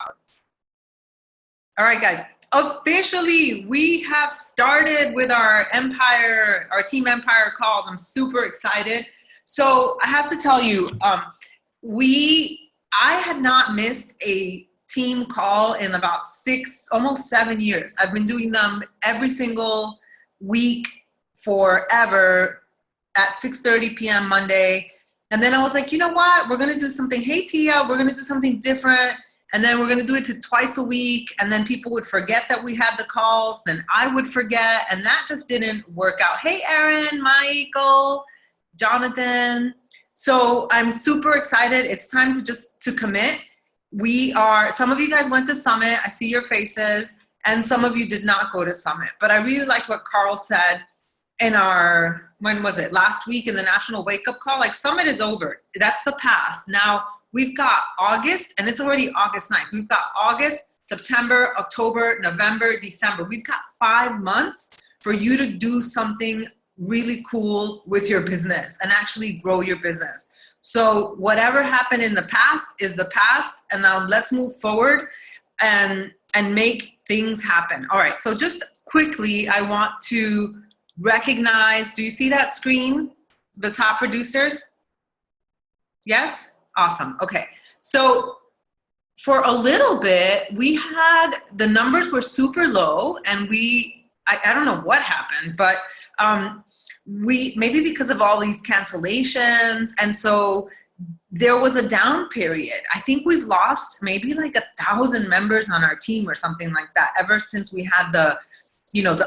All right, guys. Officially, we have started with our Empire, our Team Empire calls. I'm super excited. So I have to tell you, I had not missed a team call in about 6, almost 7 years. I've been doing them every single week forever at 6:30 p.m. Monday. And then I was like, you know what? We're going to do something. Hey, Tia, we're going to do something different. And then we're going to do it to twice a week. And then people would forget that we had the calls. Then I would forget. And that just didn't work out. Hey, Aaron, Michael, Jonathan. So I'm super excited. It's time to commit. Some of you guys went to Summit. I see your faces. And some of you did not go to Summit. But I really like what Carl said in when was it? Last week in the National Wake Up Call. Like, Summit is over. That's the past. Now, we've got August, and it's already August 9th. We've got August, September, October, November, December. We've got 5 months for you to do something really cool with your business and actually grow your business. So whatever happened in the past is the past, and now let's move forward and make things happen. All right, so just quickly, I want to recognize, do you see that screen? The top producers? Yes? Awesome. Okay. So for a little bit, the numbers were super low, and I don't know what happened, but maybe because of all these cancellations. And so there was a down period. I think we've lost maybe like 1,000 members on our team or something like that ever since we had the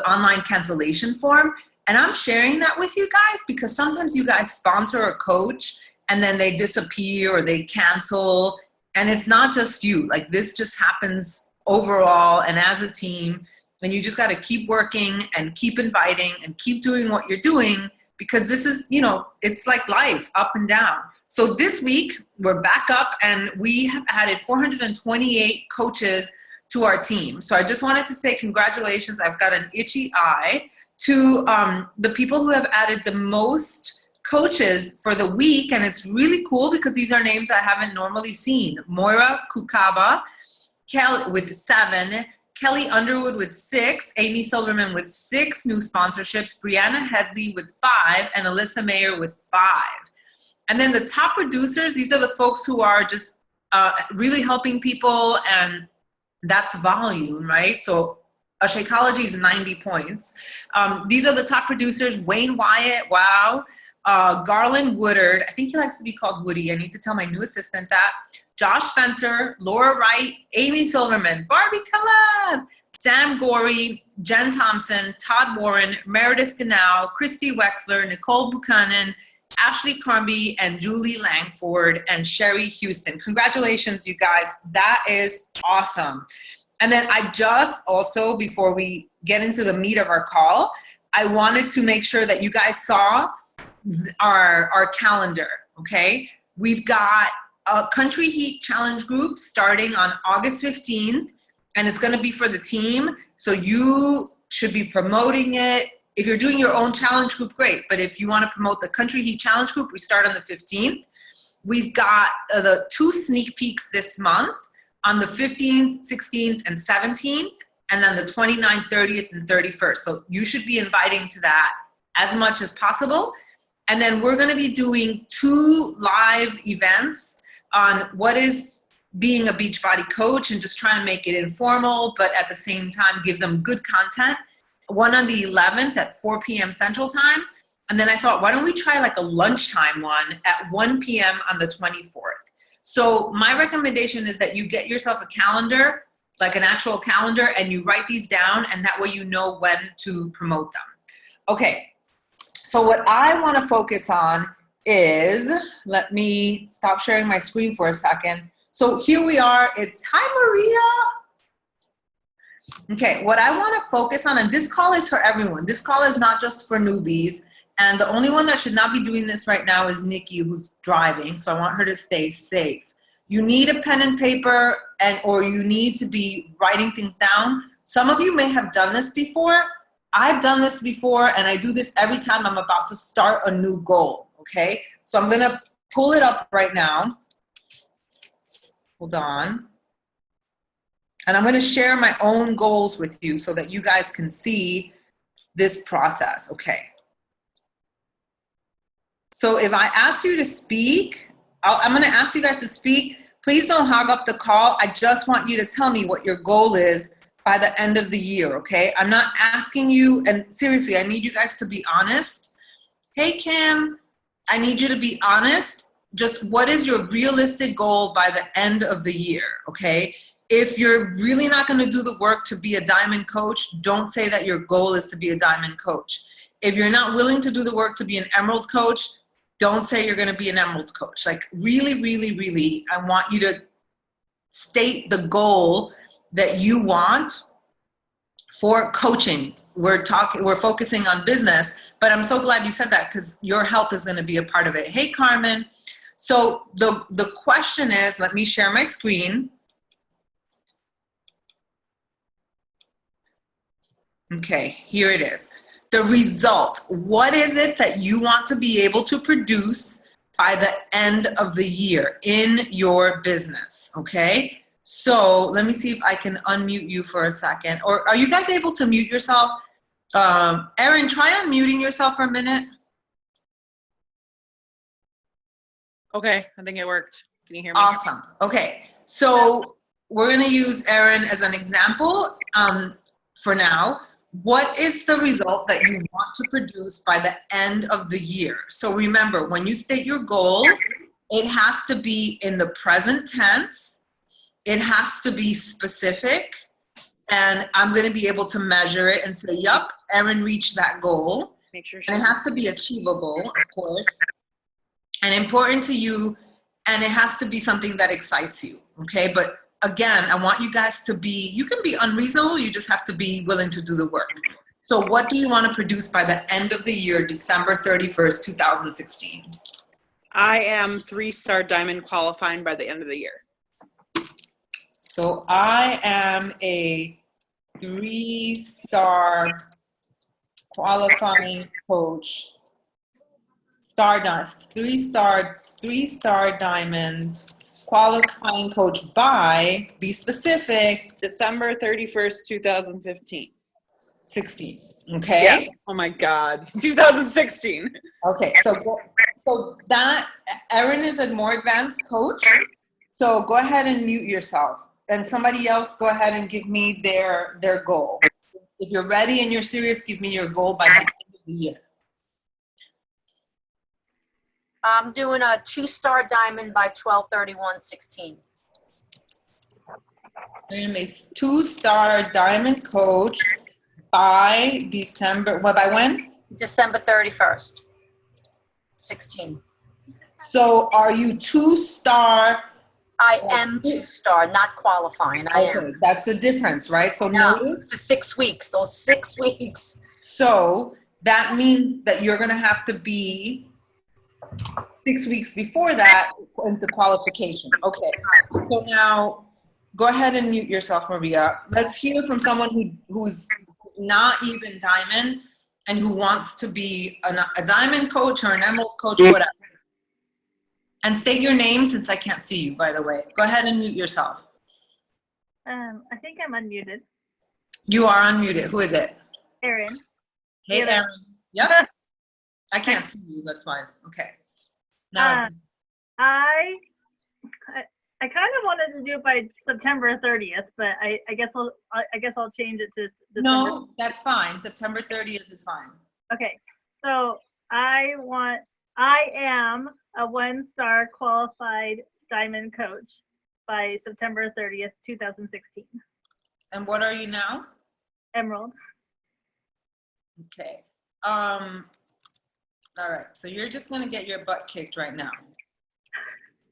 online cancellation form. And I'm sharing that with you guys because sometimes you guys sponsor a coach and then they disappear or they cancel. And it's not just you. Like, this just happens overall and as a team. And you just got to keep working and keep inviting and keep doing what you're doing, because this is, it's like life, up and down. So this week, we're back up and we have added 428 coaches to our team. So I just wanted to say congratulations. I've got an itchy eye to the people who have added the most coaches for the week. And it's really cool because these are names I haven't normally seen. Moira Kukaba with 7, Kelly Underwood with 6, Amy Silverman with 6 new sponsorships, Brianna Headley with 5, and Alyssa Mayer with 5. And then the top producers, these are the folks who are just really helping people, and that's volume, right? So a Shakeology is 90 points. These are the top producers: Wayne Wyatt, wow. Garland Woodard, I think he likes to be called Woody. I need to tell my new assistant that. Josh Spencer, Laura Wright, Amy Silverman, Barbie Kalev, Sam Gorey, Jen Thompson, Todd Warren, Meredith Ganau, Christy Wexler, Nicole Buchanan, Ashley Crombie, and Julie Langford, and Sherry Houston. Congratulations, you guys. That is awesome. And then I just also, before we get into the meat of our call, I wanted to make sure that you guys saw our calendar, okay? We've got a Country Heat Challenge group starting on August 15th, and it's gonna be for the team, so you should be promoting it. If you're doing your own challenge group, great, but if you wanna promote the Country Heat Challenge group, we start on the 15th. We've got the 2 sneak peeks this month on the 15th, 16th, and 17th, and then the 29th, 30th, and 31st. So you should be inviting to that as much as possible. And then we're gonna be doing 2 live events on what is being a Beachbody coach and just trying to make it informal, but at the same time, give them good content. One on the 11th at 4 p.m. Central Time. And then I thought, why don't we try like a lunchtime one at 1 p.m. on the 24th? So my recommendation is that you get yourself a calendar, like an actual calendar, and you write these down, and that way you know when to promote them. Okay, so what I want to focus on is, let me stop sharing my screen for a second. So here we are, hi Maria. Okay, what I want to focus on, and this call is for everyone. This call is not just for newbies. And the only one that should not be doing this right now is Nikki, who's driving. So I want her to stay safe. You need a pen and paper, or you need to be writing things down. Some of you may have done this before. I've done this before, and I do this every time I'm about to start a new goal, okay? So I'm gonna pull it up right now. Hold on. And I'm going to share my own goals with you so that you guys can see this process. Okay. So if I ask you to speak, I'm going to ask you guys to speak. Please don't hog up the call. I just want you to tell me what your goal is by the end of the year, okay? I'm not asking you, and seriously, I need you guys to be honest. Hey, Kim, I need you to be honest. Just what is your realistic goal by the end of the year, okay? If you're really not going to do the work to be a diamond coach, don't say that your goal is to be a diamond coach. If you're not willing to do the work to be an emerald coach, don't say you're going to be an emerald coach. Like really, really, really, I want you to state the goal that you want for coaching. We're focusing on business, but I'm so glad you said that because your health is going to be a part of it. Hey, Carmen. So the question is, let me share my screen. Okay, here it is. The result. What is it that you want to be able to produce by the end of the year in your business? Okay, so let me see if I can unmute you for a second. Or are you guys able to mute yourself? Erin, try unmuting yourself for a minute. Okay, I think it worked. Can you hear me? Awesome. Okay, so we're going to use Erin as an example for now. What is the result that you want to produce by the end of the year? So remember, when you state your goals, it has to be in the present tense. It has to be specific. And I'm going to be able to measure it and say, yup, Erin reached that goal. Make sure and it has to be achievable, of course, and important to you. And it has to be something that excites you. Okay. But again, I want you guys to be, you can be unreasonable, you just have to be willing to do the work. So what do you want to produce by the end of the year, December 31st, 2016? I am 3-star diamond qualifying by the end of the year. So I am a 3-star qualifying coach, Stardust, 3-star diamond qualifying coach by, be specific, December 31st, 2015. 16. Okay. Yeah. Oh my God. 2016. Okay. So that Erin is a more advanced coach. So go ahead and mute yourself, and somebody else go ahead and give me their goal. If you're ready and you're serious, give me your goal by the end of the year. I'm doing a 2-star diamond by 12/31/16. I'm a 2-star diamond coach by December. What, by when? December 31st, 16. So are you 2-star? I am 2-star, not qualifying. I Okay, am. that's the difference, right? So No, notice. it's 6 weeks. Those 6 weeks. So that means that you're going to have to be 6 weeks before that into qualification. Okay. So now go ahead and mute yourself, Maria. Let's hear from someone who's not even diamond and who wants to be a diamond coach or an emerald coach, whatever. And state your name since I can't see you, by the way. Go ahead and mute yourself. I think I'm unmuted. You are unmuted. Who is it? Erin. Hey, Taylor. Erin. Yep. I can't see you. That's fine. Okay. Now I kind of wanted to do it by September 30th, but I guess I'll change it to December. No, that's fine. September 30th is fine. Okay. So I am a 1-star qualified diamond coach by September 30th, 2016. And what are you now? Emerald. Okay. All right. So you're just going to get your butt kicked right now.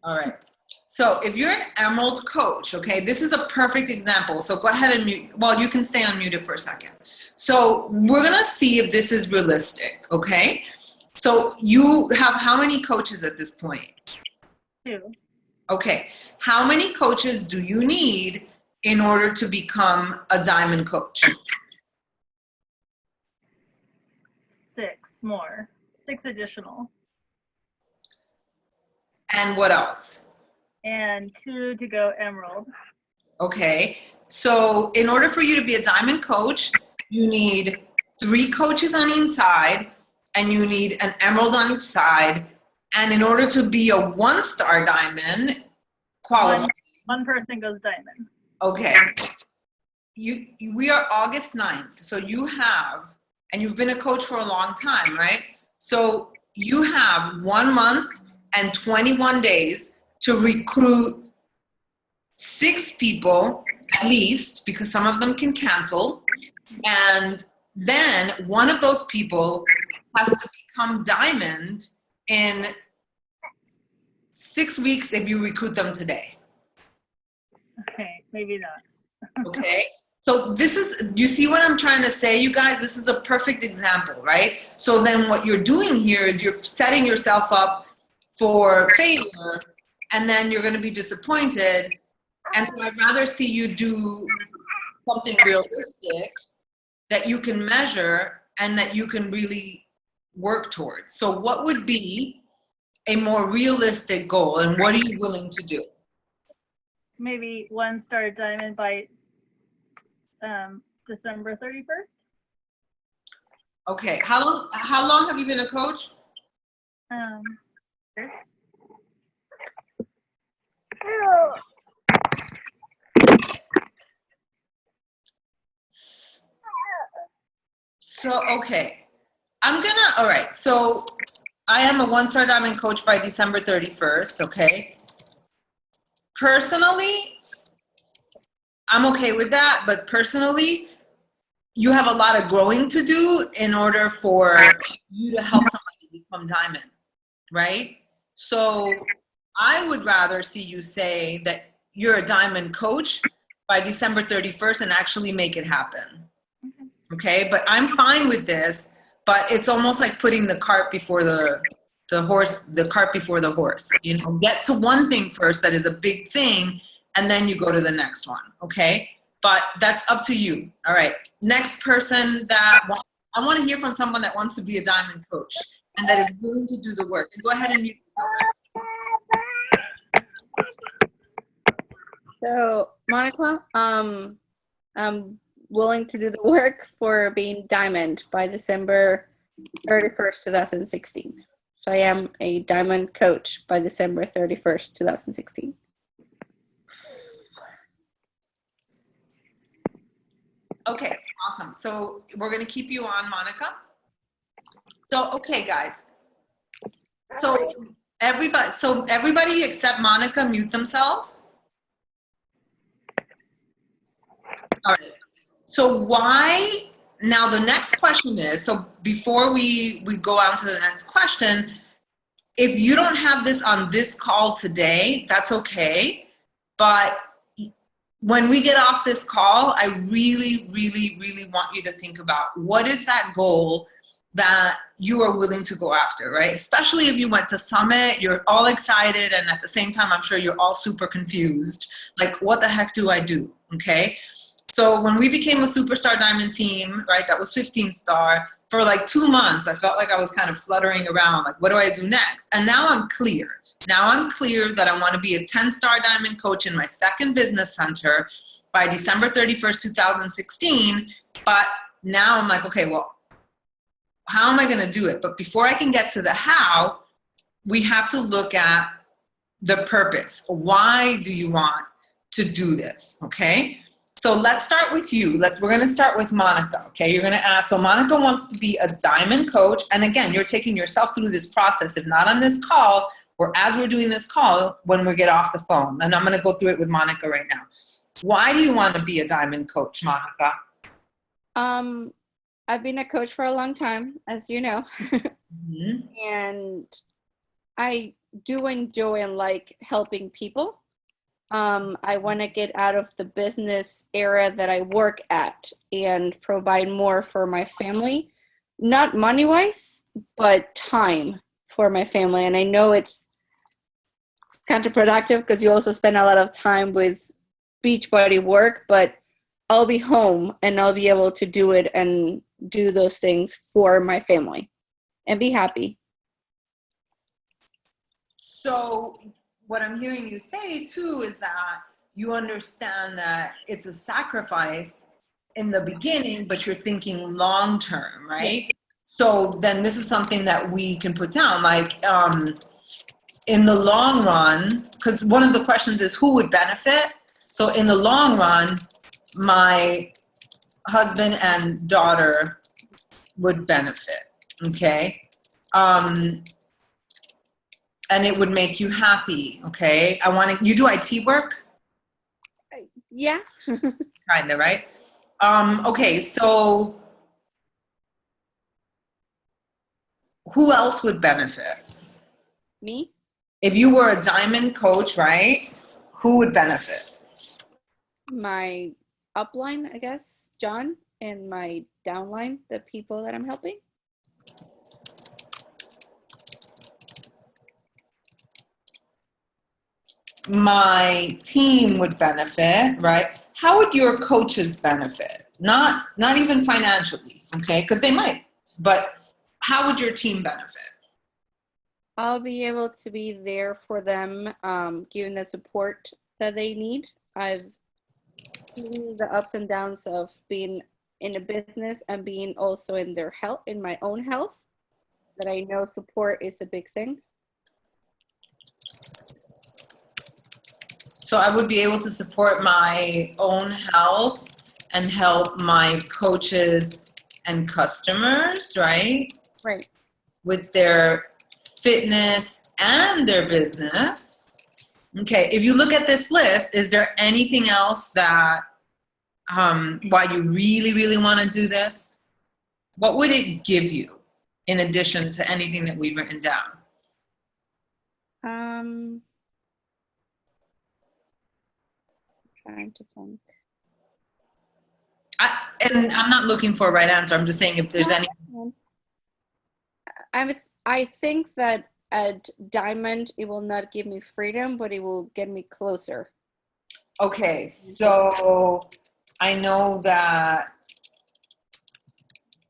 All right. So if you're an emerald coach, okay, this is a perfect example. So go ahead and mute. Well, you can stay unmuted for a second. So we're going to see if this is realistic. Okay. So you have how many coaches at this point? 2. Okay. How many coaches do you need in order to become a diamond coach? 6 more. 6 additional. And what else? And 2 to go emerald. Okay. So in order for you to be a diamond coach, you need 3 coaches on each side, and you need an emerald on each side. And in order to be a 1-star diamond qualified, One person goes diamond. okay. We are August 9th. So you have, and you've been a coach for a long time, right? So you have 1 month and 21 days to recruit 6 people at least, because some of them can cancel. And then one of those people has to become diamond in 6 weeks if you recruit them today. Okay, maybe not. Okay? So this is, you see what I'm trying to say, you guys? This is a perfect example, right? So then what you're doing here is you're setting yourself up for failure, and then you're going to be disappointed. And so I'd rather see you do something realistic that you can measure and that you can really work towards. So what would be a more realistic goal, and what are you willing to do? Maybe 1-star diamond by December 31st. Okay, how long have you been a coach? So, okay, all right, so I am a 1-star diamond coach by December 31st, okay? Personally, I'm okay with that, but personally, you have a lot of growing to do in order for you to help somebody become diamond, right? So I would rather see you say that you're a diamond coach by December 31st and actually make it happen. Okay, but I'm fine with this, but it's almost like putting the cart before the cart before the horse. You know, get to one thing first that is a big thing, and then you go to the next one, okay? But that's up to you. All right, next person I want to hear from someone that wants to be a diamond coach and that is willing to do the work. And go ahead and mute yourself. So, Monica, I'm willing to do the work for being diamond by December 31st, 2016. So I am a diamond coach by December 31st, 2016. Okay, awesome. So we're going to keep you on, Monica. So, okay, guys. So everybody except Monica mute themselves. All right. So why, now the next question is, so before we go on to the next question, if you don't have this on this call today, that's okay. But when we get off this call, I really, really, really want you to think about what is that goal that you are willing to go after, right? Especially if you went to Summit, you're all excited, and at the same time, I'm sure you're all super confused. Like, what the heck do I do, okay? So when we became a Superstar Diamond team, right, that was 15-star, for like 2 months, I felt like I was kind of fluttering around, like, what do I do next? And now I'm clear. Now I'm clear that I want to be a 10-star diamond coach in my second business center by December 31st, 2016. But now I'm like, okay, well, how am I going to do it? But before I can get to the how, we have to look at the purpose. Why do you want to do this? Okay. So let's start with you. We're going to start with Monica. Okay. You're going to ask, so Monica wants to be a diamond coach. And again, you're taking yourself through this process. If not on this call, or as we're doing this call, when we get off the phone. And I'm going to go through it with Monica right now. Why do you want to be a diamond coach, Monica? I've been a coach for a long time, as you know. Mm-hmm. And I do enjoy and like helping people. I want to get out of the business era that I work at and provide more for my family, not money-wise, but time for my family. And I know it's counterproductive because you also spend a lot of time with Beachbody work, but I'll be home and I'll be able to do it and do those things for my family and be happy. So what I'm hearing you say too is that you understand that it's a sacrifice in the beginning, but you're thinking long term, right? So then this is something that we can put down, like in the long run, because one of the questions is who would benefit. So in the long run, my husband and daughter would benefit, okay? And it would make you happy, okay? You do IT work? Yeah. Kinda, right? Okay, so who else would benefit? Me? If you were a diamond coach, right? Who would benefit? My upline, I guess, John, and my downline, the people that I'm helping. My team would benefit, right? How would your coaches benefit? Not even financially, okay? Because they might, but how would your team benefit? I'll be able to be there for them, giving the support that they need. I've seen the ups and downs of being in a business and being also in their health, in my own health, that I know support is a big thing. So I would be able to support my own health and help my coaches and customers, right? Right. With their fitness and their business. Okay, if you look at this list, is there anything else that, why you really, really want to do this? What would it give you in addition to anything that we've written down? Trying to think. And I'm not looking for a right answer. I'm just saying if there's any. I think that at Diamond, it will not give me freedom, but it will get me closer. Okay, so I know that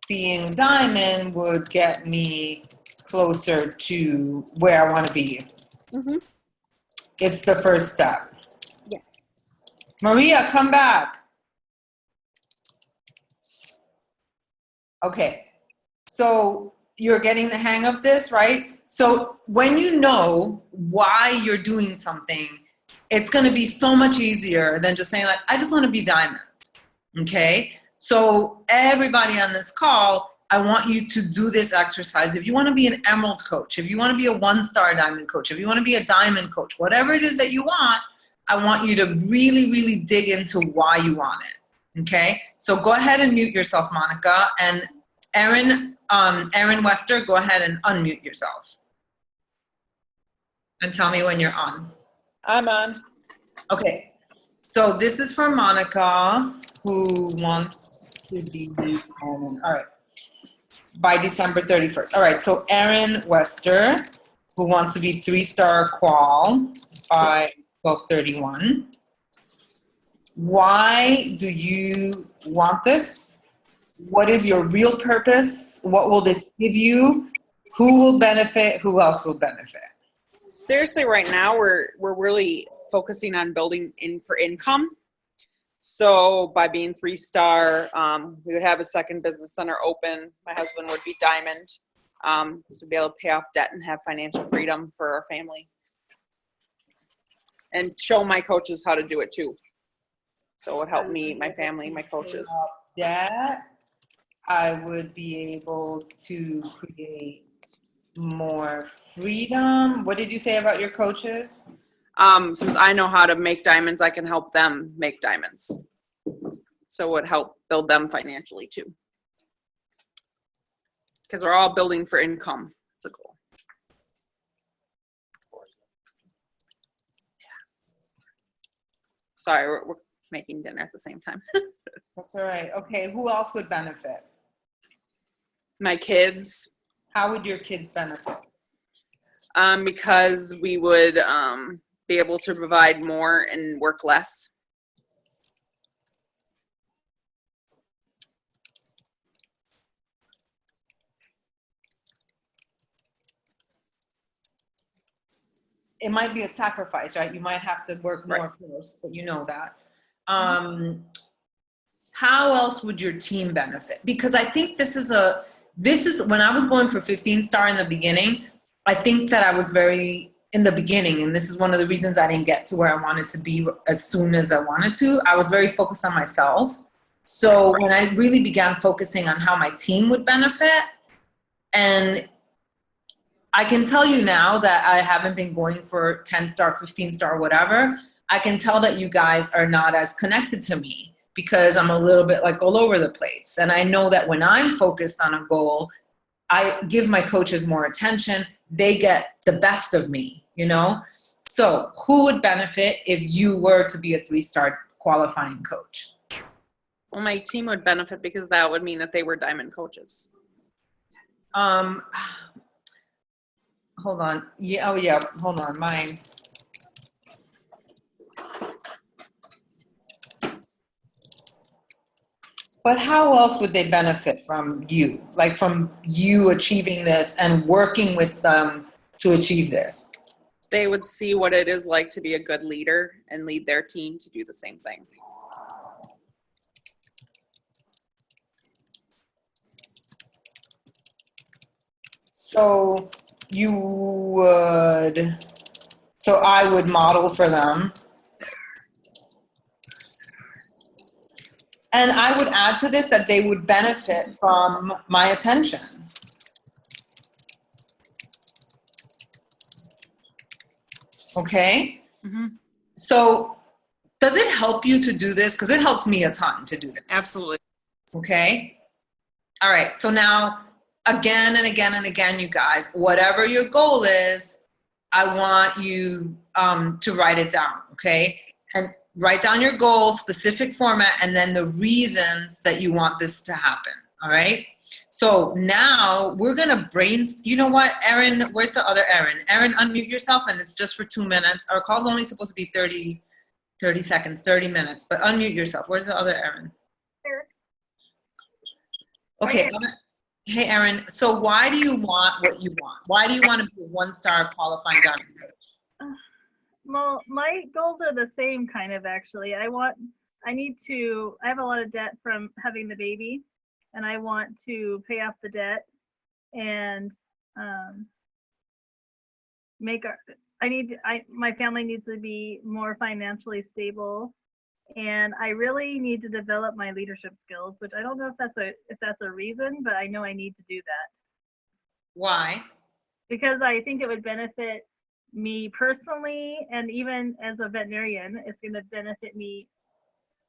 being diamond would get me closer to where I want to be. Mm-hmm. It's the first step. Yes. Maria, come back. Okay, so you're getting the hang of this, right? So when you know why you're doing something, it's going to be so much easier than just saying like, I just want to be diamond. Okay, so everybody on this call, I want you to do this exercise. If you want to be an emerald coach, if you want to be a 1-star diamond coach, if you want to be a diamond coach, whatever it is that you want, I want you to really, really dig into why you want it. Okay, so go ahead and mute yourself, Monica, and Erin Wester, go ahead and unmute yourself and tell me when you're on. I'm on. Okay, so this is for Monica, who wants to be all right, by December 31st. All right, so Erin Wester, who wants to be 3-star qual by 12/31. Why do you want this? What is your real purpose? What will this give you? Who will benefit? Who else will benefit? Seriously, right now we're really focusing on building in for income. So by being 3-star, we would have a second business center open. My husband would be diamond. So we'd be able to pay off debt and have financial freedom for our family. And show my coaches how to do it too. So it would help me, my family, my coaches. That I would be able to create more freedom. What did you say about your coaches? Since I know how to make diamonds, I can help them make diamonds. So it would help build them financially too. Because we're all building for income. It's a goal. Sorry, we're making dinner at the same time. That's all right. Okay, who else would benefit? My kids. How would your kids benefit? Because we would be able to provide more and work less. it might be a sacrifice, right? You might have to work more first, but you know that. How else would your team benefit? Because I think this is when I was going for 15 star in the beginning, I think that I was very in the beginning, and this is one of the reasons I didn't get to where I wanted to be as soon as I wanted to. I was very focused on myself. So when I really began focusing on how my team would benefit, and I can tell you now that I haven't been going for 10 star, 15 star, whatever. I can tell that you guys are not as connected to me because I'm a little bit like all over the place. And I know that when I'm focused on a goal, I give my coaches more attention. They get the best of me, you know? So who would benefit if you were to be a 3-star qualifying coach? Well, my team would benefit because that would mean that they were diamond coaches. Hold on. Yeah. Oh, yeah. Hold on. Mine. But how else would they benefit from you? Like from you achieving this and working with them to achieve this? They would see what it is like to be a good leader and lead their team to do the same thing. So I would model for them. And I would add to this that they would benefit from my attention. Okay? Mm-hmm. So does it help you to do this? Because it helps me a ton to do this. Absolutely. Okay? All right. So now, again and again and again, you guys, whatever your goal is, I want you to write it down, okay? And write down your goal, specific format, and then the reasons that you want this to happen, all right? So now we're going to you know what, Erin, where's the other Erin? Erin, unmute yourself, and it's just for 2 minutes. Our call's only supposed to be 30 seconds, 30 minutes, but unmute yourself. Where's the other Erin? Here. Okay. Hey, Erin, so why do you want what you want? Why do you want to be a 1-star qualifying diamond coach? Well, my goals are the same kind of actually. I have a lot of debt from having the baby, and I want to pay off the debt and my family needs to be more financially stable, and I really need to develop my leadership skills, which I don't know if that's a reason, but I know I need to do that. Why? Because I think it would benefit me personally, and even as a veterinarian, it's going to benefit me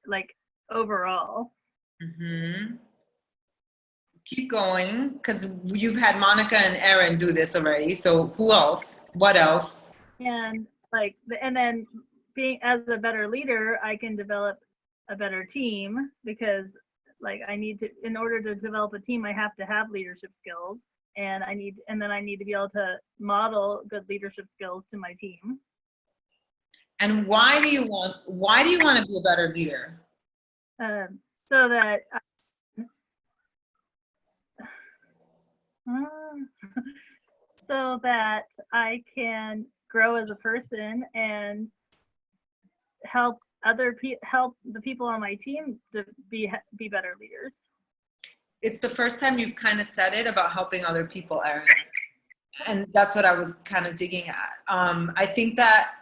like overall. Mm-hmm. Keep going, because you've had Monica and Erin do this already. So who else? What else? And then being as a better leader, I can develop a better team, because like in order to develop a team, I have to have leadership skills. And then I need to be able to model good leadership skills to my team. And why do you want to be a better leader? So that I can grow as a person and help the people on my team to be better leaders. It's the first time you've kind of said it about helping other people, Erin. And that's what I was kind of digging at. I think that,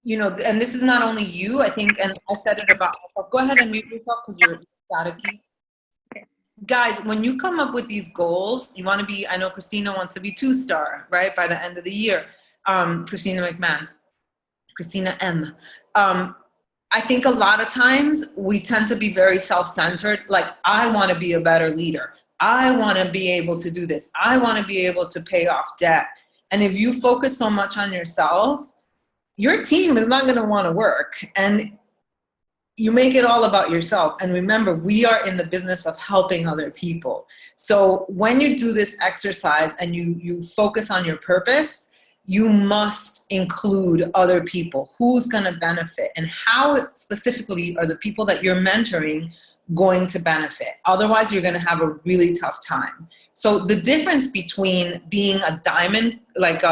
and this is not only you, I think, and I said it about myself. Go ahead and mute yourself because you're staticky. Okay. Guys, when you come up with these goals, you want to be, I know Christina wants to be 2-star, right? By the end of the year. Christina M. I think a lot of times we tend to be very self-centered. Like, I want to be a better leader. I want to be able to do this. I want to be able to pay off debt. And if you focus so much on yourself, your team is not going to want to work. And you make it all about yourself. And remember, we are in the business of helping other people. So when you do this exercise and you focus on your purpose, you must include other people. Who's going to benefit, and how specifically are the people that you're mentoring going to benefit? Otherwise, you're going to have a really tough time. So the difference between being a diamond, like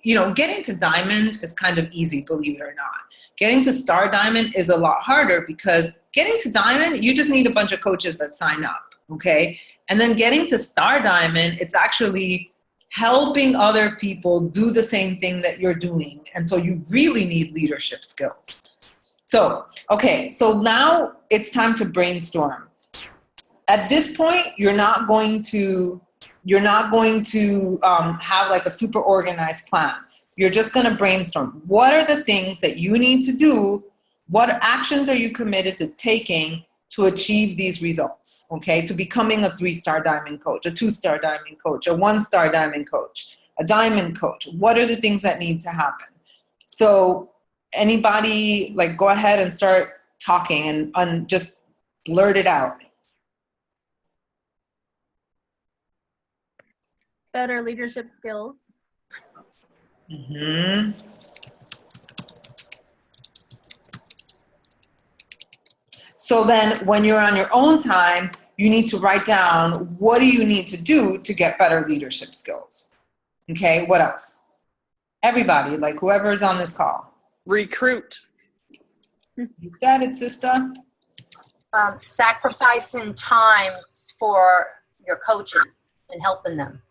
getting to diamond is kind of easy, believe it or not. Getting to star diamond is a lot harder, because getting to diamond, you just need a bunch of coaches that sign up, okay? And then getting to star diamond, it's actually helping other people do the same thing that you're doing. And so you really need leadership skills. So, okay, so now it's time to brainstorm. At this point, you're not going to have like a super organized plan. You're just going to brainstorm. What are the things that you need to do? What actions are you committed to taking to achieve these results, okay? To becoming a 3-star diamond coach, a 2-star diamond coach, a 1-star diamond coach, a diamond coach. What are the things that need to happen? So anybody, like, go ahead and start talking and just blurt it out. Better leadership skills. Mm-hmm. So then when you're on your own time, you need to write down, what do you need to do to get better leadership skills? Okay, what else? Everybody, like whoever is on this call. Recruit. You said it, sister. Sacrificing time for your coaches and helping them.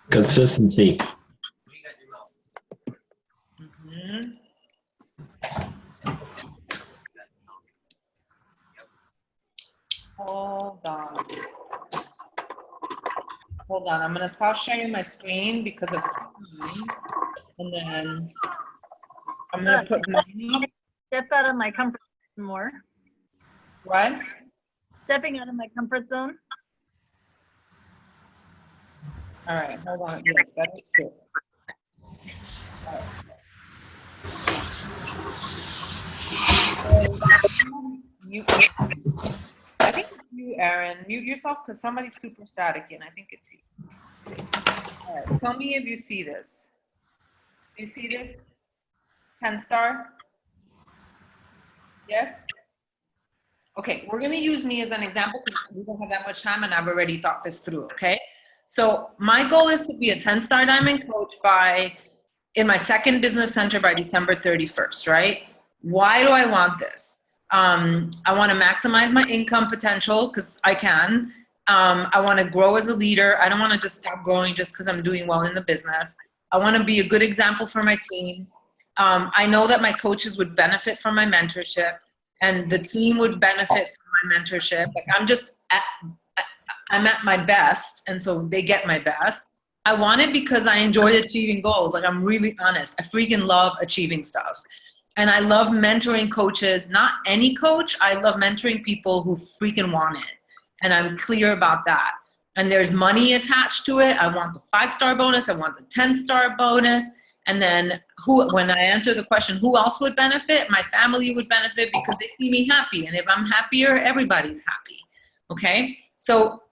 Consistency. Mm-hmm. Hold on. I'm going to stop sharing my screen because of time. And then I'm going to put mine up. Step out of my comfort zone more. What? Stepping out of my comfort zone. All right, hold on. Yes, that is true. All right. I think it's you, Erin. Mute yourself because somebody's super staticky, and I think it's you. All right, tell me if you see this. Do you see this? 10-star? Yes? Okay, we're going to use me as an example because we don't have that much time, and I've already thought this through, okay? So my goal is to be a 10-star diamond coach in my second business center by December 31st, right? Why do I want this? I want to maximize my income potential because I can. I want to grow as a leader. I don't want to just stop growing just because I'm doing well in the business. I want to be a good example for my team. I know that my coaches would benefit from my mentorship, and the team would benefit from my mentorship. Like I'm at my best, and so they get my best. I want it because I enjoy achieving goals. Like, I'm really honest. I freaking love achieving stuff. And I love mentoring coaches, not any coach. I love mentoring people who freaking want it. And I'm clear about that. And there's money attached to it. I want the 5-star bonus. I want the 10-star bonus. And then when I answer the question, who else would benefit? My family would benefit because they see me happy. And if I'm happier, everybody's happy. Okay? So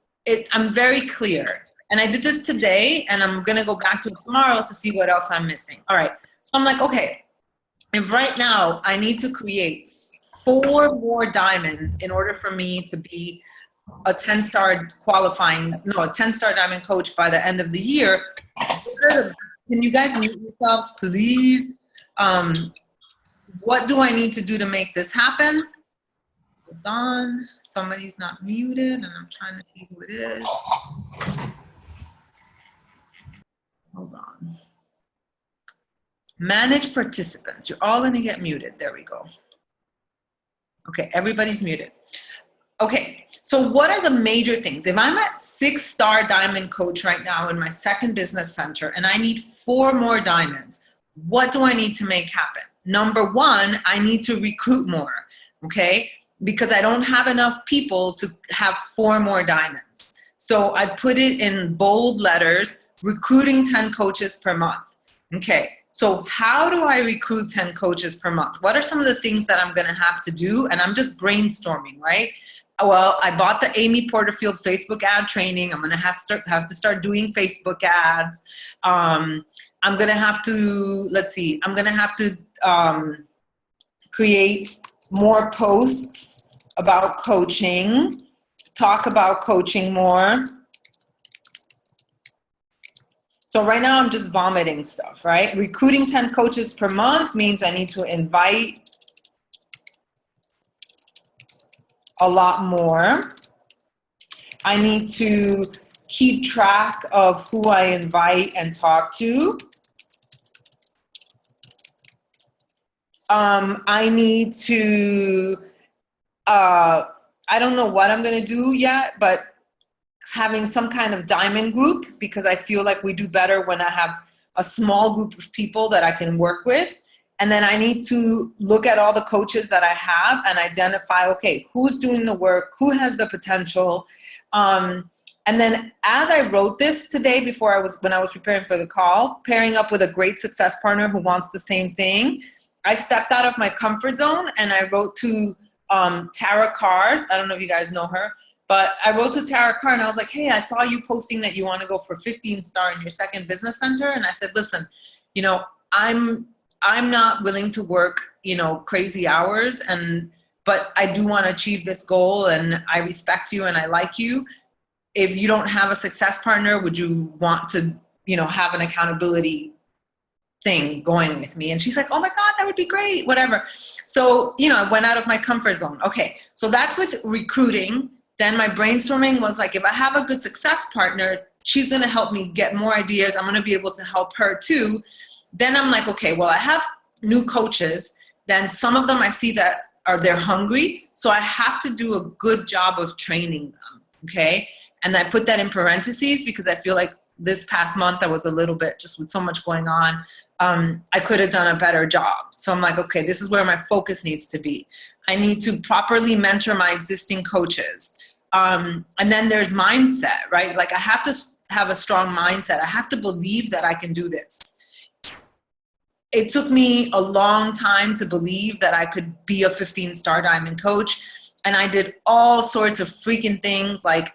I'm very clear. And I did this today, and I'm going to go back to it tomorrow to see what else I'm missing. All right. So I'm like, okay, if right now I need to create 4 more diamonds in order for me to be a 10-star diamond coach by the end of the year, can you guys mute yourselves, please? What do I need to do to make this happen? Hold on. Somebody's not muted, and I'm trying to see who it is. Hold on. Manage participants. You're all going to get muted. There we go. Okay, everybody's muted. Okay, so what are the major things? If I'm at 6-star diamond coach right now in my second business center and I need 4 more diamonds, what do I need to make happen? Number 1, I need to recruit more, okay? Because I don't have enough people to have 4 more diamonds. So I put it in bold letters, recruiting 10 coaches per month. Okay, so how do I recruit 10 coaches per month? What are some of the things that I'm gonna have to do? And I'm just brainstorming, right? Well, I bought the Amy Porterfield Facebook ad training. I'm gonna have to start doing Facebook ads. I'm gonna have to, I'm gonna have to create more posts about coaching, talk about coaching more. So right now I'm just vomiting stuff, right? Recruiting 10 coaches per month means I need to invite a lot more. I need to keep track of who I invite and talk to. I need to, I don't know what I'm gonna do yet, but having some kind of diamond group, because I feel like we do better when I have a small group of people that I can work with. And then I need to look at all the coaches that I have and identify, okay, who's doing the work, who has the potential. And then as I wrote this today, when I was preparing for the call, pairing up with a great success partner who wants the same thing, I stepped out of my comfort zone and I wrote to Tara Card. I don't know if you guys know her, but I wrote to Tara Card and I was like, hey, I saw you posting that you want to go for 15 star in your second business center. And I said, listen, you know, I'm not willing to work, you know, crazy hours, but I do want to achieve this goal and I respect you and I like you. If you don't have a success partner, would you want to, you know, have an accountability thing going with me? And she's like, oh my God, that would be great, whatever. So, you know, I went out of my comfort zone. Okay, so that's with recruiting. Then my brainstorming was like, if I have a good success partner, she's going to help me get more ideas. I'm going to be able to help her too. Then I'm like, okay, well, I have new coaches. Then some of them I see that they're hungry. So I have to do a good job of training them. Okay. And I put that in parentheses because I feel like this past month I was a little bit just with so much going on. I could have done a better job. So I'm like, okay, this is where my focus needs to be. I need to properly mentor my existing coaches. And then there's mindset, right? Like I have to have a strong mindset. I have to believe that I can do this. It took me a long time to believe that I could be a 15-star diamond coach. And I did all sorts of freaking things like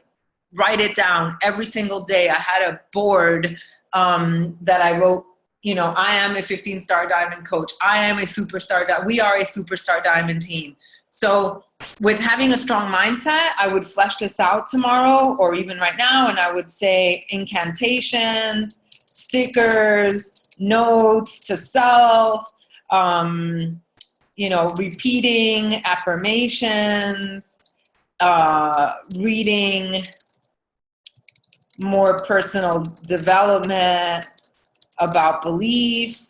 write it down every single day. I had a board that I wrote, you know, I am a 15-star diamond coach. I am a superstar. We are a superstar diamond team. So with having a strong mindset, I would flesh this out tomorrow or even right now. And I would say incantations, stickers, notes to self, you know, repeating affirmations, reading more personal development about belief.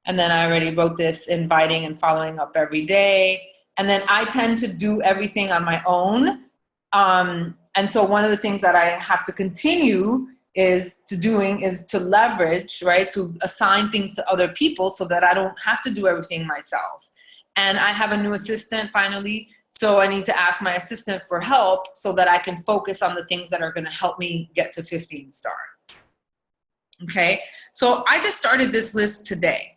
And then I already wrote this, inviting and following up every day. And then I tend to do everything on my own. And so one of the things that I have to continue is to leverage, right? To assign things to other people so that I don't have to do everything myself. And I have a new assistant finally. So I need to ask my assistant for help so that I can focus on the things that are going to help me get to 15-star. Okay. So I just started this list today.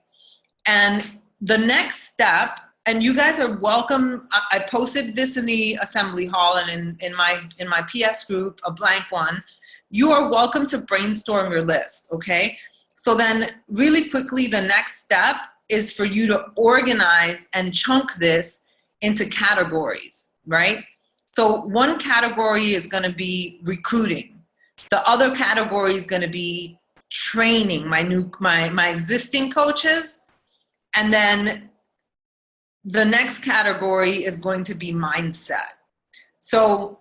And the next step, and you guys are welcome. I posted this in the assembly hall and in my PS group, a blank one. You are welcome to brainstorm your list, okay? So then really quickly, the next step is for you to organize and chunk this into categories, right? So one category is gonna be recruiting. The other category is gonna be training my existing coaches. And then the next category is going to be mindset. So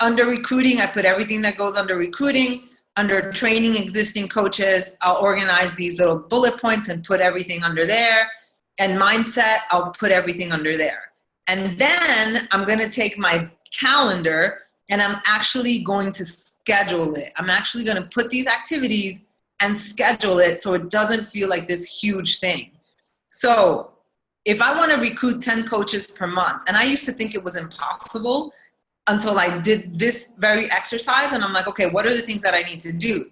under recruiting, I put everything that goes under recruiting. Under training existing coaches, I'll organize these little bullet points and put everything under there. And mindset, I'll put everything under there. And then I'm going to take my calendar and I'm actually going to schedule it. I'm actually going to put these activities and schedule it so it doesn't feel like this huge thing. So if I want to recruit 10 coaches per month, and I used to think it was impossible until I did this very exercise, and I'm like, okay, what are the things that I need to do?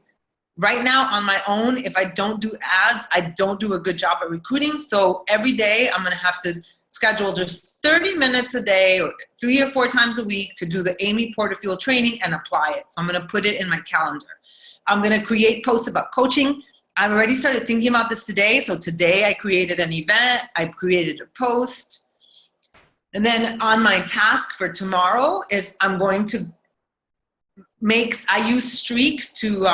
Right now on my own, if I don't do ads, I don't do a good job at recruiting. So every day I'm going to have to schedule just 30 minutes a day or 3 or 4 times a week to do the Amy Porterfield training and apply it. So I'm going to put it in my calendar. I'm going to create posts about coaching. I've already started thinking about this today. So today I created an event. I created a post. And then on my task for tomorrow is I'm going to I use Streak to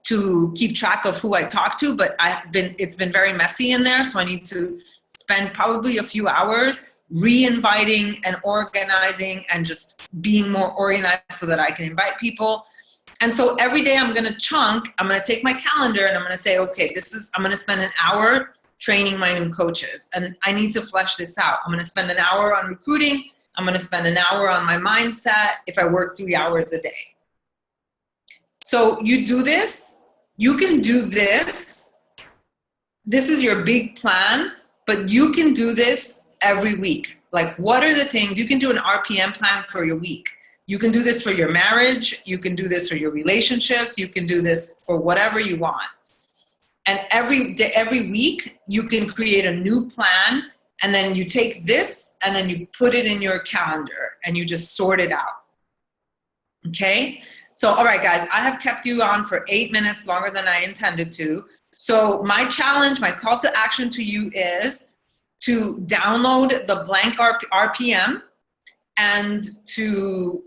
to keep track of who I talk to, but it's been very messy in there. So I need to spend probably a few hours re-inviting and organizing and just being more organized so that I can invite people. And so every day I'm going to take my calendar and I'm going to say, okay, I'm going to spend an hour training my new coaches, and I need to flesh this out. I'm going to spend an hour on recruiting. I'm going to spend an hour on my mindset if I work 3 hours a day. So you do this, you can do this. This is your big plan, but you can do this every week. Like, what are the things you can do? An RPM plan for your week. You can do this for your marriage. You can do this for your relationships. You can do this for whatever you want. And every week, you can create a new plan, and then you take this and then you put it in your calendar and you just sort it out. Okay? So, all right, guys, I have kept you on for 8 minutes longer than I intended to. So my challenge, my call to action to you is to download the blank RPM and to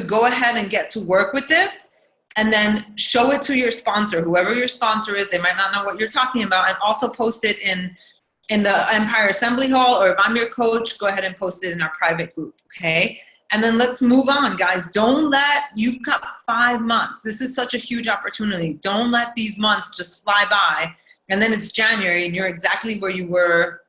go ahead and get to work with this, and then show it to your sponsor, whoever your sponsor is. They might not know what you're talking about, and also post it in the Empire Assembly Hall, or if I'm your coach, go ahead and post it in our private group, okay? And then let's move on, guys. You've got 5 months. This is such a huge opportunity. Don't let these months just fly by, and then it's January and you're exactly where you were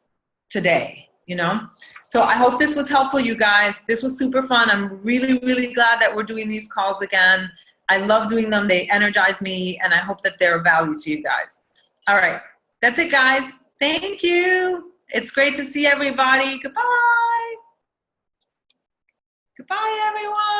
today, you know? So I hope this was helpful, you guys. This was super fun. I'm really, really glad that we're doing these calls again. I love doing them. They energize me, and I hope that they're of value to you guys. All right. That's it, guys. Thank you. It's great to see everybody. Goodbye. Goodbye, everyone.